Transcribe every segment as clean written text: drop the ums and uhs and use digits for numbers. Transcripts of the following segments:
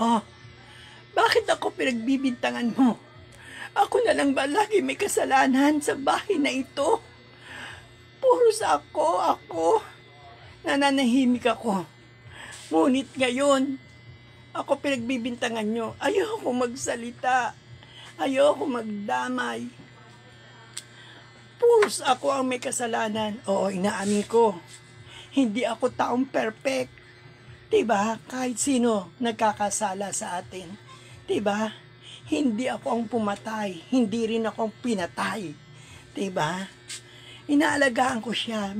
Oh, bakit ako pinagbibintangan mo? Ako na lang ba lagi may kasalanan sa bahay na ito? Puros ako. Nananahimik ako. Ngunit ngayon, ako pinagbibintangan nyo. Ayoko magsalita. Ayoko magdamay. Puros ako ang may kasalanan. Oo, inaamin ko. Hindi ako taong perfect. Diba? Kahit sino nagkakasala sa atin. Diba? Hindi ako ang pumatay. Hindi rin ako ang pinatay. Diba? Inaalagaan ko siya.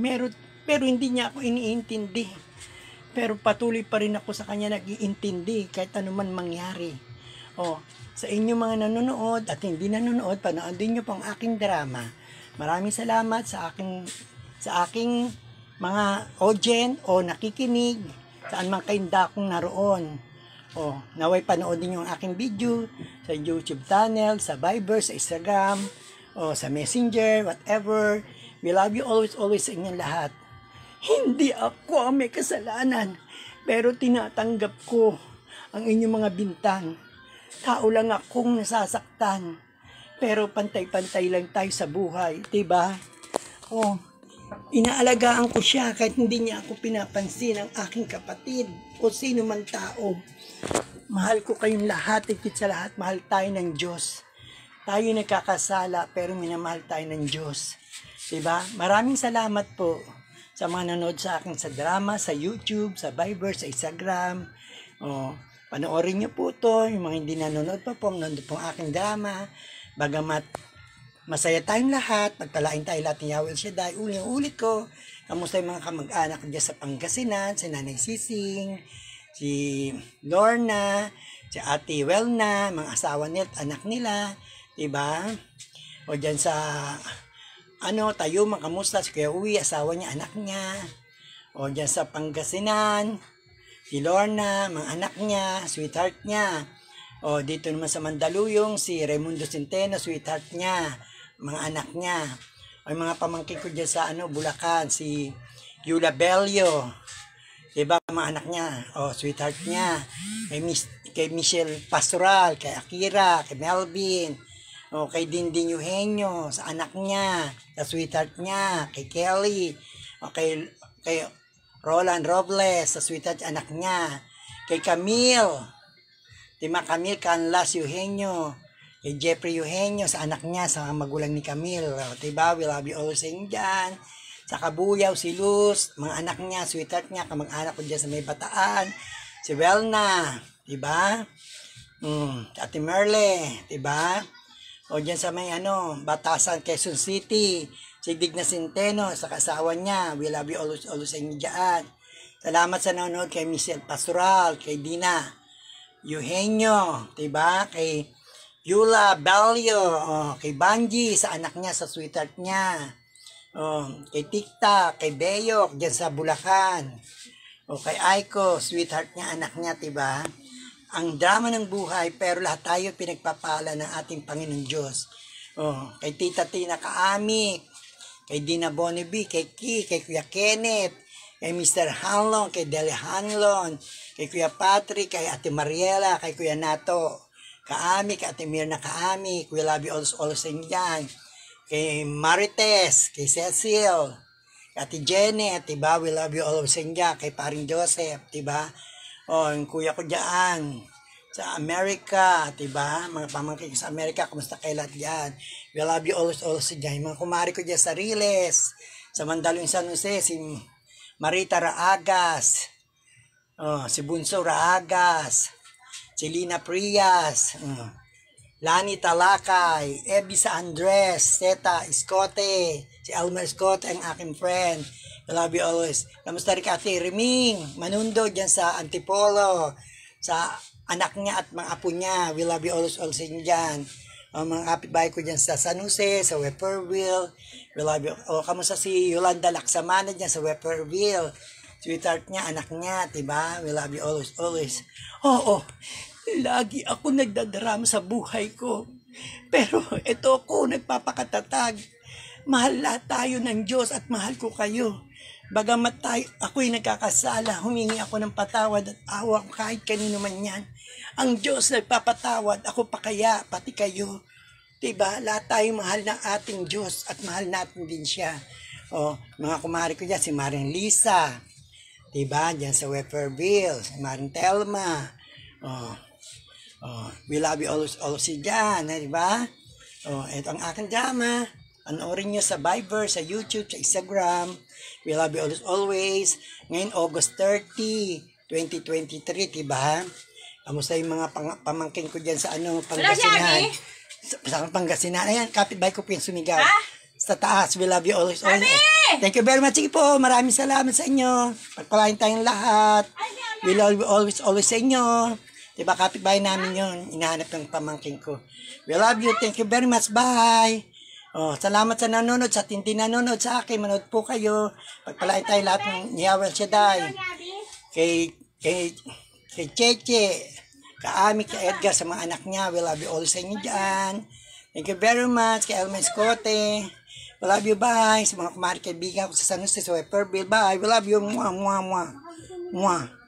Pero hindi niya ako iniintindi. Pero patuloy pa rin ako sa kanya nag-iintindi kahit anuman mangyari. O, sa inyo mga nanonood at hindi nanonood, panoodin niyo pang aking drama. Maraming salamat sa aking mga audience o nakikinig saan man kayong dakong naroon. O, naway panoodin yung aking video sa YouTube channel, sa Viber, sa Instagram, o sa Messenger, whatever. We love you always sa inyong lahat. Hindi ako ang may kasalanan, pero tinatanggap ko ang inyong mga bintang. Tao lang akong nasasaktan, pero pantay-pantay lang tayo sa buhay, diba? O, inaalagaan ko siya kahit hindi niya ako pinapansin, ang aking kapatid o sino man tao. Mahal ko kayong lahat, higit sa lahat, mahal tayo ng Diyos. Tayo nagkakasala pero minamahal tayo ng Diyos. Diba? Maraming salamat po sa mga nanood sa akin sa drama, sa YouTube, sa Viber, sa Instagram. O, panoorin niyo po to. Yung mga hindi nanonood pa po, nanonood po ang aking drama. Bagamat masaya tayong lahat, pagpalain tayo lahat ni Yahweh El Shaddai. Ulit ko, kamusta yung mga kamag-anak dyan sa Pangasinan, si Nanay Sising, si Lorna, si Ate Welna, mga asawa nila at anak nila, diba? O dyan sa Tayuma, kamusta? Si Kuya Uwi, asawa niya, anak niya. O dyan sa Pangasinan, si Lorna, mga anak niya, sweetheart niya. O dito naman sa Mandaluyong, si Raimundo Centeno, sweetheart niya, mga anak niya. O yung mga pamangkin ko dyan sa Bulacan, si Yula Bello, diba, mga anak niya. O sweetheart niya. Kay Michelle Pastoral, kay Akira, kay Melvin, o kay Dinding Eugenio, sa anak niya, sa sweetheart niya, kay Kelly, o kay Roland Robles, sa sweetheart anak niya, kay Camille, Camille Canlas Eugenio, kay Jeffrey Eugenio, sa anak niya, sa magulang ni Camille, o, diba, we love you all sa inyo dyan. Sa Kabuyaw, si Luz, mga anak niya, sweetheart niya, kamag-anak ko dyan sa May Bataan, si Welna, diba? Ate Merle, diba? O dyan sa may Batasan, Quezon City, si Digna Centeno, sa kasawa niya, we love you always sa inyo dyan. Salamat sa nanonood kay Michelle Pastoral, kay Dina Eugenio, diba? Kay Yula Bello, kay Banji, sa anak niya, sa sweetheart niya. Kay Tikta, kay Beyok, dyan sa Bulacan. O kay Aiko, sweetheart niya, anak niya, diba? Ang drama ng buhay, pero lahat tayo pinagpapala ng ating Panginoon Diyos. Kay Tita Tina Kaamik, kay Dina Bonneby, kay Kuya Kenneth, kay Mr. Hanlon, kay Dele Hanlon, kay Kuya Patrick, kay Ate Mariela, kay Kuya Nato Kaamik, kay Ate Mirna Kaamik, we love you all sa inyo dyan. Kay Marites, kay Cecil, kay Ate Janet, diba? We love you all sa inyo dyan. Kay Paring Joseph, diba? Yung kuya ko dyan sa Amerika, diba? Mga pamangkin ko sa Amerika, kumusta kayo lahat dyan? We love you all sa dyan. Mga kumari ko dyan sa Riles, sa Mandaluyong San Jose, si Marita Raagas, si Bunso Raagas, si Lina Prias, Lani Talakay, Ebisa Andres, Seta Escote, si Almer Escote, ang aking friend. I love you always. Kamusta rin ka, Ate Reming Manundo, dyan sa Antipolo, sa anak niya at mga apo niya. We love you always sa inyo dyan. Mga kapitbahay ko dyan sa San Jose, sa Wepperville. We love you. Kamusta si Yolanda Laksamana dyan sa Wepperville. Sweetheart niya, anak niya, diba? We love you always. Oo. Lagi ako nagdadrama sa buhay ko. Pero ito ako nagpapakatatag. Mahal lahat tayo ng Diyos at mahal ko kayo. Bagamat ako'y nagkakasala, humingi ako ng patawad at awa kahit kanino man yan. Ang Diyos nagpapatawad, ako pa kaya, pati kayo. Diba? Lahat tayo mahal ng ating Diyos at mahal natin din siya. O, mga kumari ko dyan, si Maring Lisa. Diba? Dyan sa Weferville, si Maring Telma. We love you always dyan, diba? Ito ang aking drama. Panoorin nyo sa Viber, sa YouTube, sa Instagram. We love you always. Ngayon, August 30, 2023, diba? Kamusta yung mga pamangkin ko dyan sa Pangasinan? Sa Pangasinan. Ayan, kapitbahay ko po yung sumigaw. Sa taas, we love you always. Thank you very much. Sige po, maraming salamat sa inyo. Pagpalain tayong lahat. We love you always sa inyo. Diba, kapitbahay namin yun. Inahanap ng pamangkin ko. We love you. Thank you very much. Bye. Salamat sa nanonood, sa hindi nanonood sa akin. Manood po kayo. Pagpalain tayo lahat ng Yahweh Shaddai. Kay Cheche, ka Ami, kay Edgar, sa mga anak niya. We love you all sa inyo dyan. Thank you very much. Kay Elmer Scote. We love you. Bye. Sa mga kumari kaibigan ko sa San Jose, sa Weferville. Bye. We love you. Mwah, mwah, mwah. Mwah.